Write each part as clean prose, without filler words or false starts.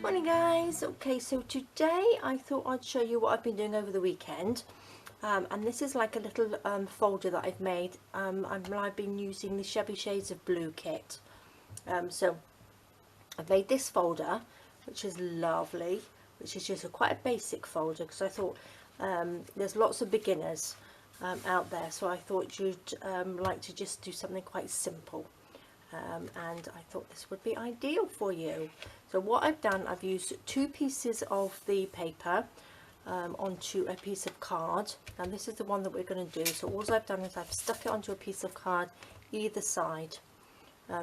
Morning guys. Okay, so today I thought I'd show you what I've been doing over the weekend, and this is like a little folder that I've made. I've been using the Shabby Shades of Blue kit, so I've made this folder which is lovely, which is just quite a basic folder because I thought there's lots of beginners out there, so I thought you'd like to just do something quite simple. And I thought this would be ideal for you. So what I've done, I've used 2 pieces of the paper onto a piece of card, and this is the one that we're going to do. So all I've done is I've stuck it onto a piece of card either side,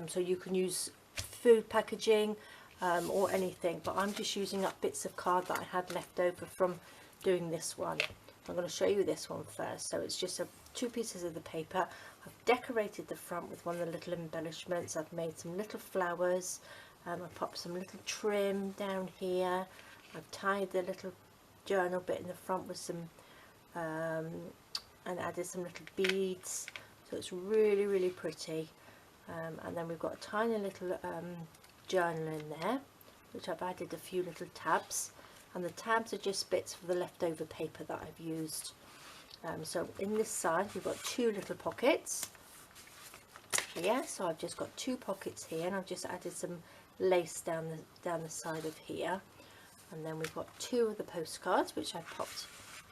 so you can use food packaging or anything, but I'm just using up bits of card that I had left over from doing this one. I'm going to show you this one first. So it's just 2 pieces of the paper. I've decorated the front with one of the little embellishments. I've made some little flowers. I've popped some little trim down here. I've tied the little journal bit in the front with some and added some little beads, so it's really pretty. And then we've got a tiny little journal in there, which I've added a few little tabs, and the tabs are just bits of the leftover paper that I've used. So in this side we've got 2 little pockets here, so I've just got 2 pockets here, and I've just added some lace down the side of here. And then we've got 2 of the postcards which I popped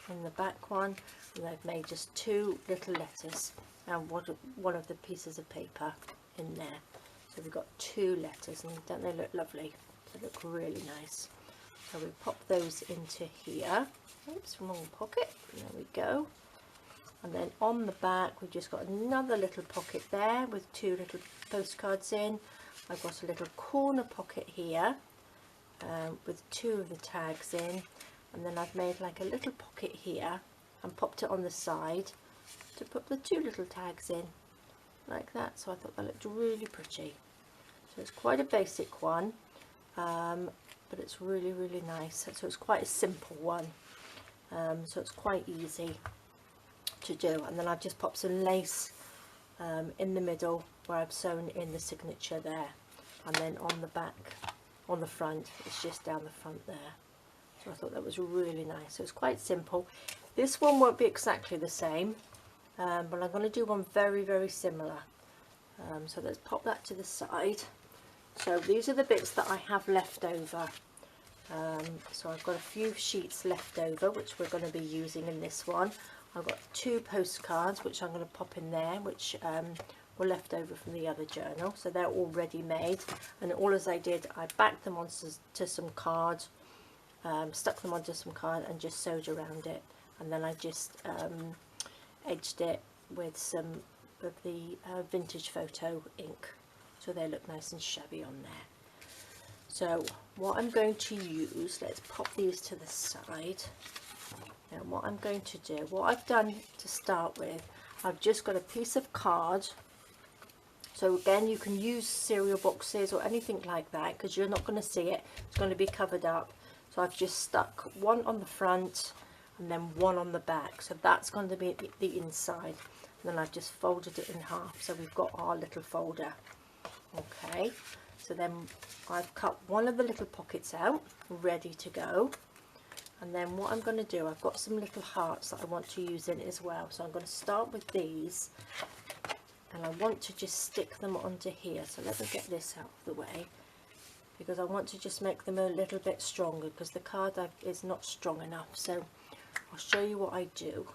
in the back one, and I've made just 2 little letters and one of the pieces of paper in there. So we've got 2 letters, and don't they look lovely? They look really nice. So we pop those into here. Oops, wrong pocket. There we go. And then on the back we've just got another little pocket there with 2 little postcards in. I've got a little corner pocket here with 2 of the tags in, and then I've made like a little pocket here and popped it on the side to put the 2 little tags in like that. So I thought that looked really pretty. So it's quite a basic one, but it's really nice. So it's quite a simple one, so it's quite easy to do. And then I've just popped some lace in the middle where I've sewn in the signature there, and then on the back, on the front, it's just down the front there. So I thought that was really nice. So it's quite simple. This one won't be exactly the same, but I'm going to do one very similar. So let's pop that to the side. So these are the bits that I have left over. So I've got a few sheets left over which we're going to be using in this one. I've got 2 postcards which I'm going to pop in there, which were left over from the other journal. So they're already made, and all as I did, I backed them onto some card, stuck them onto some card and just sewed around it, and then I just edged it with some of the vintage photo ink, so they look nice and shabby on there. So what I'm going to use, let's pop these to the side. Now what I'm going to do, what I've done to start with, I've just got a piece of card. So again, you can use cereal boxes or anything like that because you're not going to see it, it's going to be covered up. So I've just stuck one on the front and then one on the back, so that's going to be the inside. And then I've just folded it in half, so we've got our little folder. Okay, so then I've cut one of the little pockets out, ready to go. And then what I'm going to do, I've got some little hearts that I want to use in it as well. So I'm going to start with these, and I want to just stick them onto here. So let me get this out of the way, because I want to just make them a little bit stronger, because the card is not strong enough. So I'll show you what I do.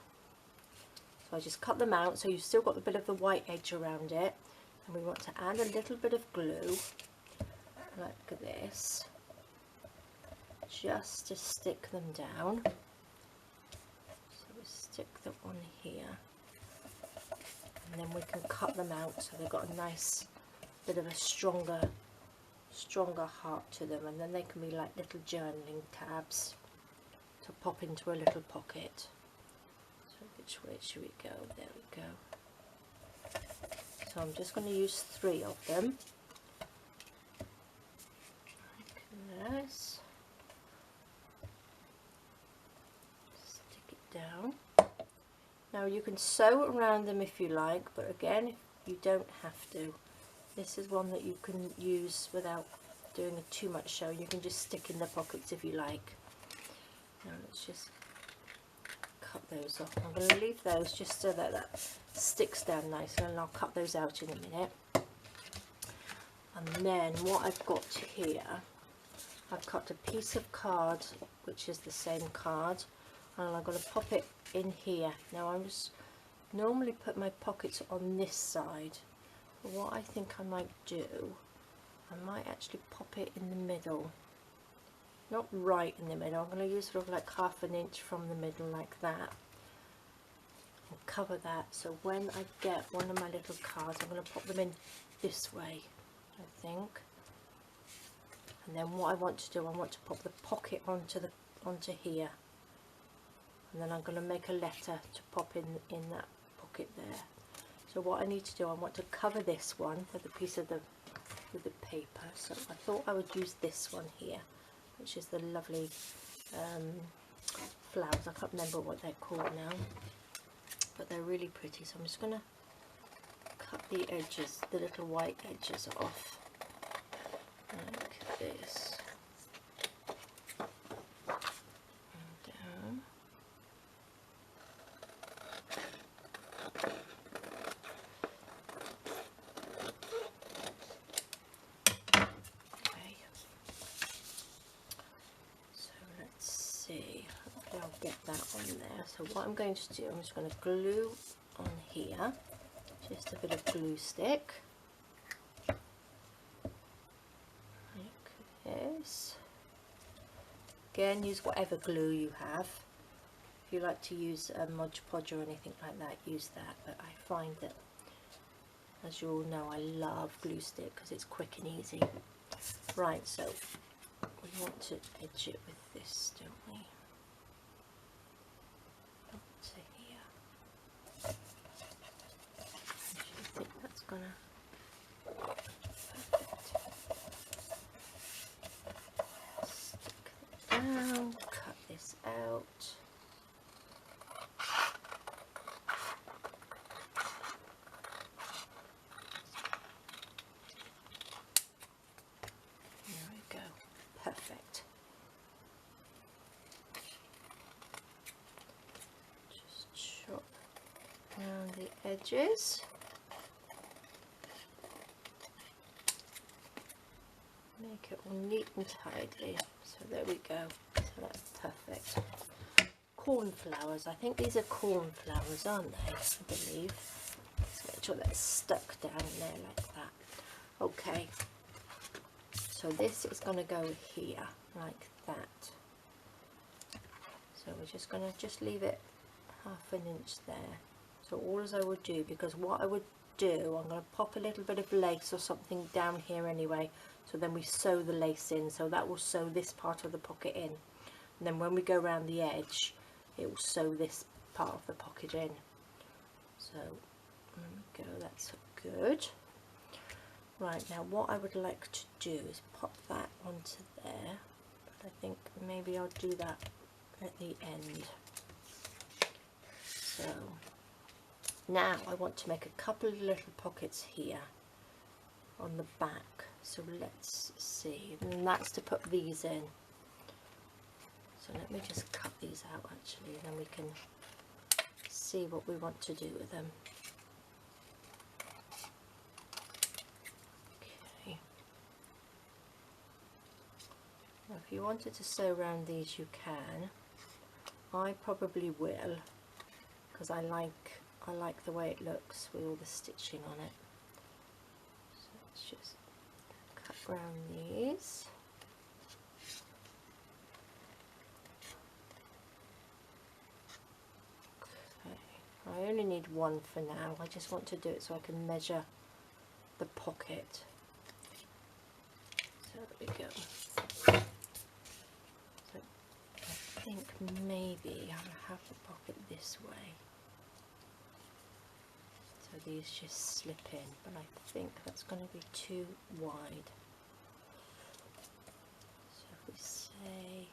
So I just cut them out, so you've still got a bit of the white edge around it, and we want to add a little bit of glue like this, just to stick them down. So we stick them on here, and then we can cut them out so they've got a nice bit of a stronger heart to them, and then they can be like little journaling tabs to pop into a little pocket. So which way should we go? There we go. So I'm just going to use 3 of them like this. Stick it down. Now you can sew around them if you like, but again, you don't have to. This is one that you can use without doing too much show. You can just stick in the pockets if you like. Now let's just cut those off. I'm going to leave those just so that that sticks down nicely, and I'll cut those out in a minute. And then what I've got here, I've cut a piece of card which is the same card, and I'm going to pop it in here. Now I just normally put my pockets on this side, but what I think I might do, I might actually pop it in the middle. Not right in the middle, I'm going to use sort of like 1/2 inch from the middle like that, and cover that, so when I get one of my little cards I'm going to pop them in this way, I think. And then what I want to do, I want to pop the pocket onto here, and then I'm going to make a letter to pop in that pocket there. So what I need to do, I want to cover this one with a piece of with the paper, so I thought I would use this one here, which is the lovely flowers. I can't remember what they're called now, but they're really pretty. So I'm just going to cut the edges, the little white edges off like this, and down. Okay, so let's see, hopefully I'll get that on there. So what I'm going to do, I'm just going to glue on here, just a bit of glue stick. Yes. Again, use whatever glue you have. If you like to use a Mod Podge or anything like that, use that. But I find that, as you all know, I love glue stick because it's quick and easy. Right, so we want to edge it with this, don't we? Up to here. Do you think that's gonna? Down, cut this out. There we go. Perfect. Just chop around the edges. Make it all neat and tidy. So there we go. So that's perfect. Cornflowers. I think these are cornflowers, aren't they? I believe. Let's make sure they're stuck down there like that. Okay. So this is going to go here like that. So we're just going to leave it 1/2 inch there. So all as I would do, because what I would do, I'm going to pop a little bit of lace or something down here anyway. So then we sew the lace in, so that will sew this part of the pocket in, and then when we go around the edge it will sew this part of the pocket in. So there we go, that's good. Right, now what I would like to do is pop that onto there, but I think maybe I'll do that at the end. So now I want to make a couple of little pockets here on the back. So let's see, and that's to put these in. So let me just cut these out actually, and then we can see what we want to do with them. Okay. Now if you wanted to sew around these you can. I probably will, because I like the way it looks with all the stitching on it. So let's just cut around these. Okay, I only need one for now. I just want to do it so I can measure the pocket. So there we go. So I think maybe I'll have the pocket this way. So these just slip in, but I think that's going to be too wide. So if we say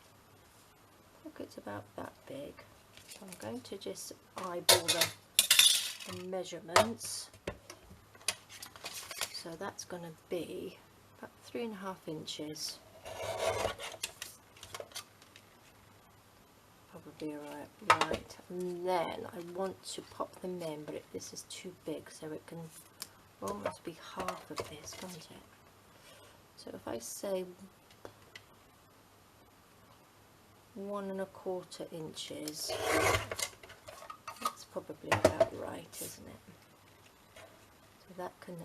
pocket's about that big, so I'm going to just eyeball the measurements. So that's going to be about 3.5 inches. Probably right. And then I want to pop them in, but this is too big, so it can almost be half of this, can't it? So if I say 1.25 inches, that's probably about right, isn't it? So that can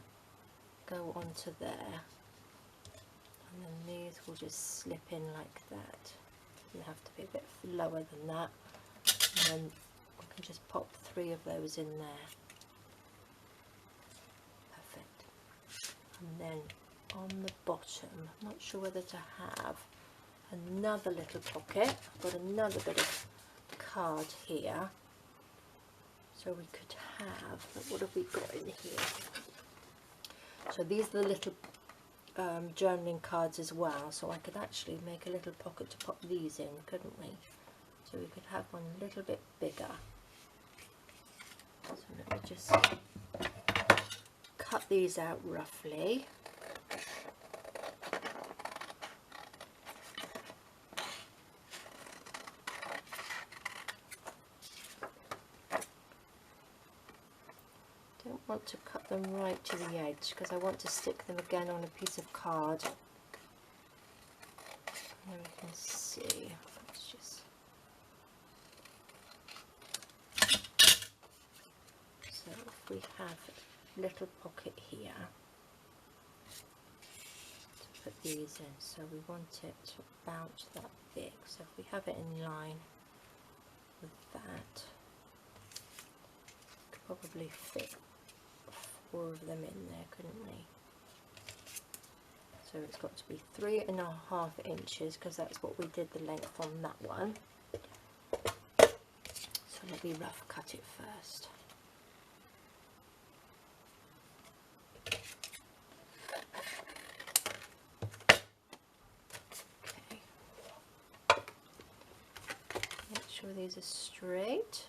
go onto there, and then these will just slip in like that. They have to be a bit lower than that, and then we can just pop 3 of those in there. Perfect. And then on the bottom, I'm not sure whether to have another little pocket. I've got another bit of card here, so we could have, what have we got in here? So these are the little journaling cards as well, so I could actually make a little pocket to pop these in, couldn't we? So we could have one a little bit bigger. So let me just cut these out roughly. Don't want to cut them right to the edge because I want to stick them again on a piece of card. And then we can see. Let's just. So if we have a little pocket here to put these in, so we want it about that big. So if we have it in line with that, we could probably fit 4 of them in there, couldn't we? So it's got to be 3.5 inches because that's what we did the length on that one. So let me rough cut it first. Okay. Make sure these are straight.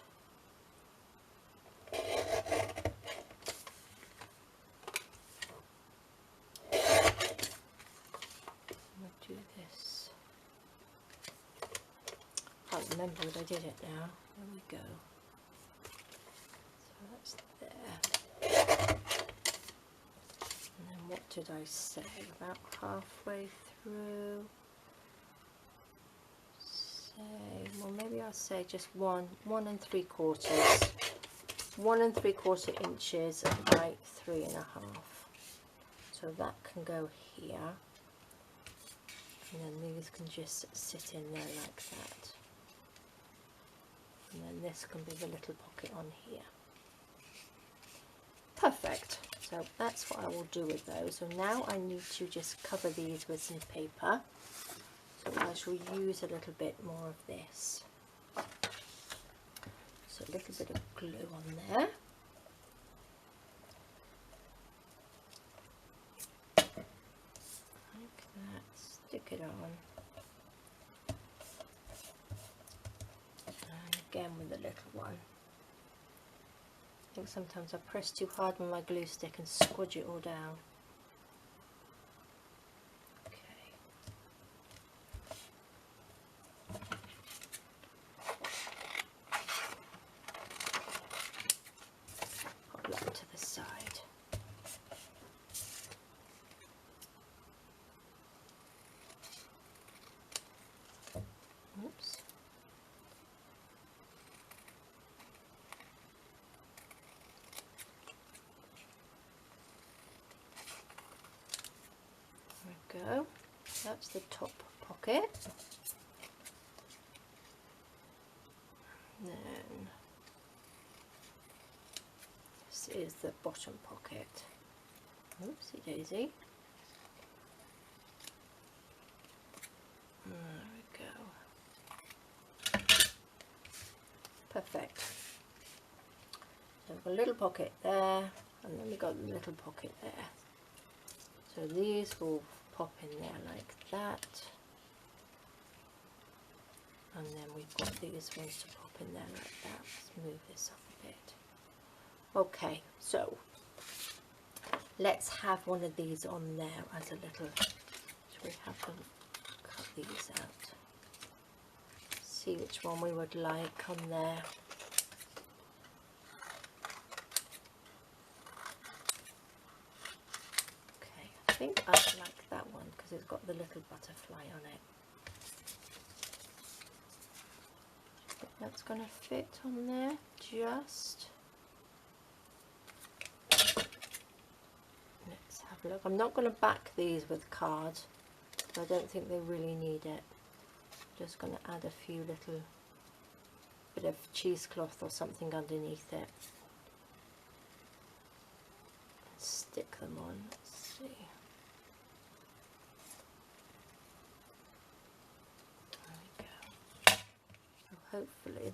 Remember that I did it now. There we go. So that's there. And then what did I say? About halfway through. Say, well, maybe I'll say just 1 3/4. 1 3/4 inches by 3.5. So that can go here. And then these can just sit in there like that. And then this can be the little pocket on here. Perfect. So that's what I will do with those. So now I need to just cover these with some paper. So I shall use a little bit more of this. So a little bit of glue on there. Like that. Stick it on. Again with the little one. I think sometimes I press too hard with my glue stick and squidge it all down. Okay. Pop that to the side. Oops. Go. That's the top pocket. And then this is the bottom pocket. Oopsie daisy. There we go. Perfect. So we've got a little pocket there, and then we've got a little pocket there. So these will pop in there like that, and then we've got these ones to pop in there like that. Let's move this up a bit. Okay, so let's have one of these on there as a little, should we have them cut these out, see which one we would like on there. Okay, I think I like that one because it's got the little butterfly on it. I think that's going to fit on there just. Let's have a look. I'm not going to back these with card, I don't think they really need it. Just going to add a few little bit of cheesecloth or something underneath it. Stick them on. Let's see. There we go. So hopefully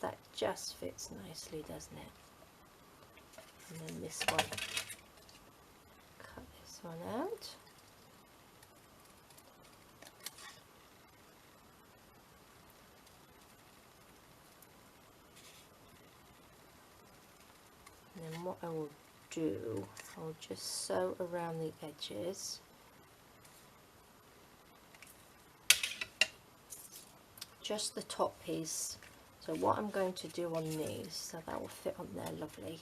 that just fits nicely, doesn't it? And then this one. Cut this one out. And then what I will do, I'll just sew around the edges. Just the top piece. So what I'm going to do on these, so that will fit on there lovely.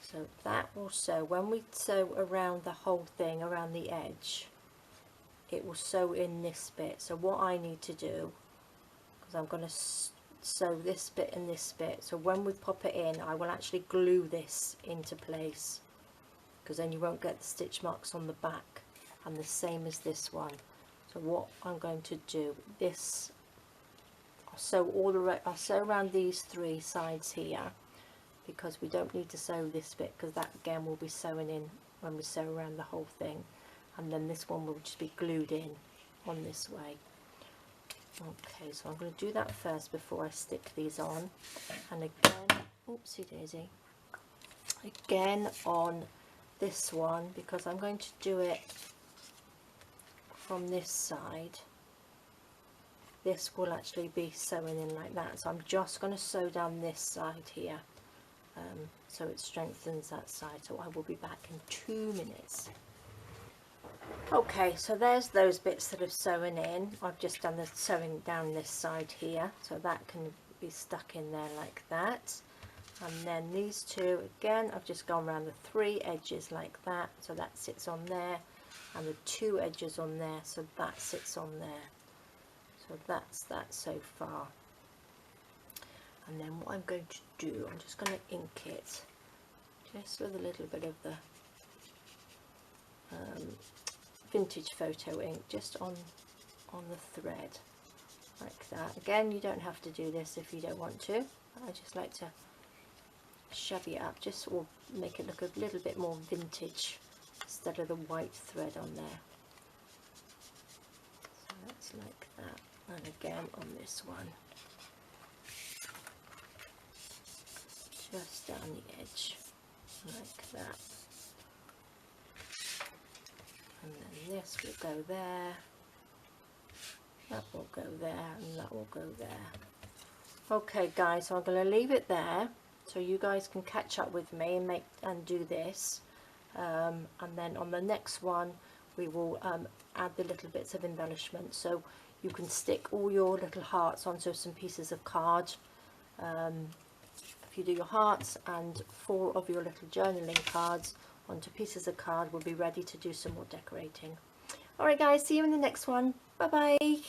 So that will sew, when we sew around the whole thing, around the edge, it will sew in this bit. So what I need to do, because I'm going to sew this bit and this bit, so when we pop it in I will actually glue this into place, because then you won't get the stitch marks on the back, and the same as this one. So what I'm going to do, this I'll sew around these three sides here, because we don't need to sew this bit, because that again will be sewing in when we sew around the whole thing, and then this one will just be glued in on this way. Okay, so I'm going to do that first before I stick these on. And again, oopsie daisy, again on this one, because I'm going to do it from this side, this will actually be sewing in like that. So I'm just going to sew down this side here, so it strengthens that side. So I will be back in 2 minutes. Okay, so there's those bits that have sewn in. I've just done the sewing down this side here, so that can be stuck in there like that. And then these two, again, I've just gone around the 3 edges like that, so that sits on there, and the 2 edges on there, so that sits on there. So that's that so far. And then what I'm going to do, I'm just going to ink it, just with a little bit of the vintage photo ink, just on the thread like that. Again, you don't have to do this if you don't want to. I just like to shabby it up, just or make it look a little bit more vintage instead of the white thread on there. So that's like that. And again on this one, just down the edge like that. And then this will go there, that will go there, and that will go there. Okay guys, so I'm going to leave it there so you guys can catch up with me and do this, and then on the next one we will add the little bits of embellishment, so you can stick all your little hearts onto some pieces of card. If you do your hearts and 4 of your little journaling cards onto pieces of card, we'll be ready to do some more decorating. Alright guys, see you in the next one. Bye bye.